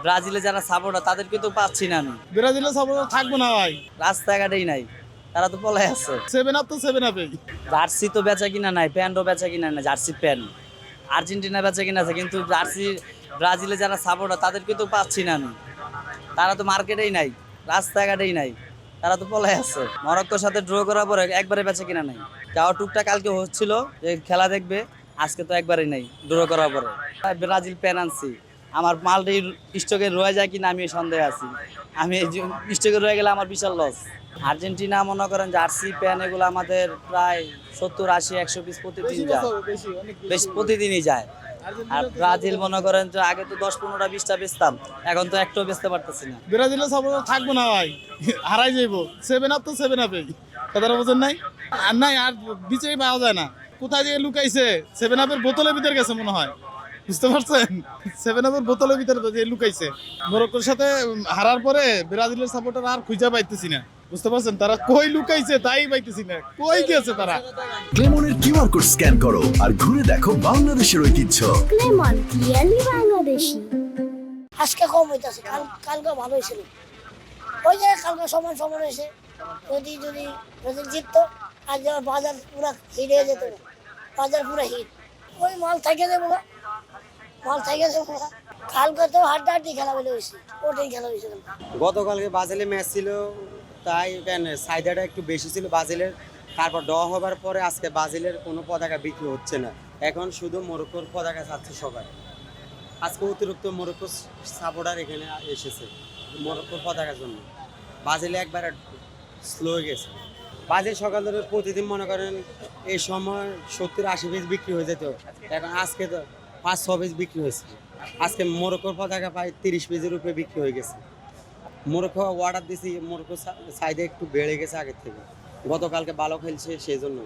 ব্রাজিলে যারা সাপোর্টার তাদেরকে তো পাচ্ছি না আমি। ব্রাজিলের সাপোর্টার থাকবো না ভাই। রাস্তাঘাটেই নাই, তারা তো পলাই আছে। সেভেন আপ তো সেভেন আপেই। জার্সি তো বেচা কিনা নাই, প্যান্টও বেচা কিনা নাই, জার্সি প্যান্ট। আর্জেন্টিনা বেচা কিনা আছে, কিন্তু জার্সি ব্রাজিলে যারা সাপোর্টার তাদেরকে তো পাচ্ছি না আমি। তারা তো মার্কেটেই নাই, রাস্তাঘাটেই নাই, তারা তো পলাই আছে। মরক্কোর সাথে ড্র করার পরে একবারে বেচা কিনা নাই। যাওয়া টুকটা কালকে হচ্ছিল যে খেলা দেখবে, আজকে তো একবারেই নাই ড্র করার পরে। ব্রাজিল প্যান আনছি, আমার মালটা স্টকে রয়ে যায় কিনা আমি সন্দেহে আছি। আমি স্টকে রয়ে গেলে আমার বিশাল লস। আর্জেন্টিনা মনে করেন জার্সি প্যান এগুলো আমাদের প্রায় 70, 80, 100 পিস প্রতিদিন যায়, বেশ প্রতিদিনই যায়। আর ব্রাজিল মনে করেন যে আগে তো 10, 15, 20টা বেচতাম, এখন তো একটাও বেচতে পারতেছি না। ব্রাজিলের সাপোর্টার থাকবো না ভাই, হারাই যাইবো। সেভেন আপ তো সেভেন আপেই, কথাটা বোঝেন নাই? আর নাই, আর বিচে পাওয়া যায় না। কোথায় যে লুকাইছে, সেভেন আপের বোতলের ভিতরে গেছে মনে হয়, বুঝতে পারছেন? সেভেন আপের বোতলের ভিতরে তো যে লুকাইছে। মরক্কোর সাথে হারার পরে ব্রাজিলের সাপোর্টার আর খুঁজে পাইতেছি না, বুঝতে পারছেন? তারা কই লুকাইছে তাই পাইতেছি না, কই গেছে তারা। ক্লেমনের কিউআর কোড স্ক্যান করো আর ঘুরে দেখো বাংলাদেশের ঐতিহ্য। ক্লেমন ক্লিয়ারলি বাংলাদেশি। আজকে কম হইতাছে, কালকে ভালো হয়েছিল। ওই যে কালকে সমান সমান হয়েছে। যদি যদি যদি জিততো আজ আমার বাজার পুরো হিট হয়ে যেত, বাজার পুরো হিট। ওই মাল থেকে যাবো, মাল থেকে যাবো। কালকে তো হাড্ডাহাড্ডি খেলা বলে হয়েছে, ওটাই খেলা হয়েছিল। গতকালকে ব্রাজিলে ম্যাচ ছিল, তাই চাহিদাটা একটু বেশি ছিল ব্রাজিলের। তারপর ড হবার পরে আজকে ব্রাজিলের কোনো পতাকা বিক্রি হচ্ছে না, এখন শুধু মরক্কোর পতাকা চাচ্ছে সবাই। আজকে অতিরিক্ত মরক্কোর সাপোর্টার এখানে এসেছে মরক্কোর পতাকার জন্য। ব্রাজিলে একবারে স্লো হয়ে গেছে। ব্রাজিল সকাল ধরে প্রতিদিন মনে করেন এই সময় 70-80 পিস বিক্রি হয়ে যেত, এখন আজকে তো 5-6 পিস বিক্রি হয়েছে। আজকে মরক্কোর পতাকা প্রায় 30 পিসের উপরে বিক্রি হয়ে গেছে। মরক্কো অর্ডার দিয়েছি, মরক্কো চাহিদা একটু বেড়ে গেছে আগের থেকে, গতকালকে ভালো খেলছে সেই জন্য।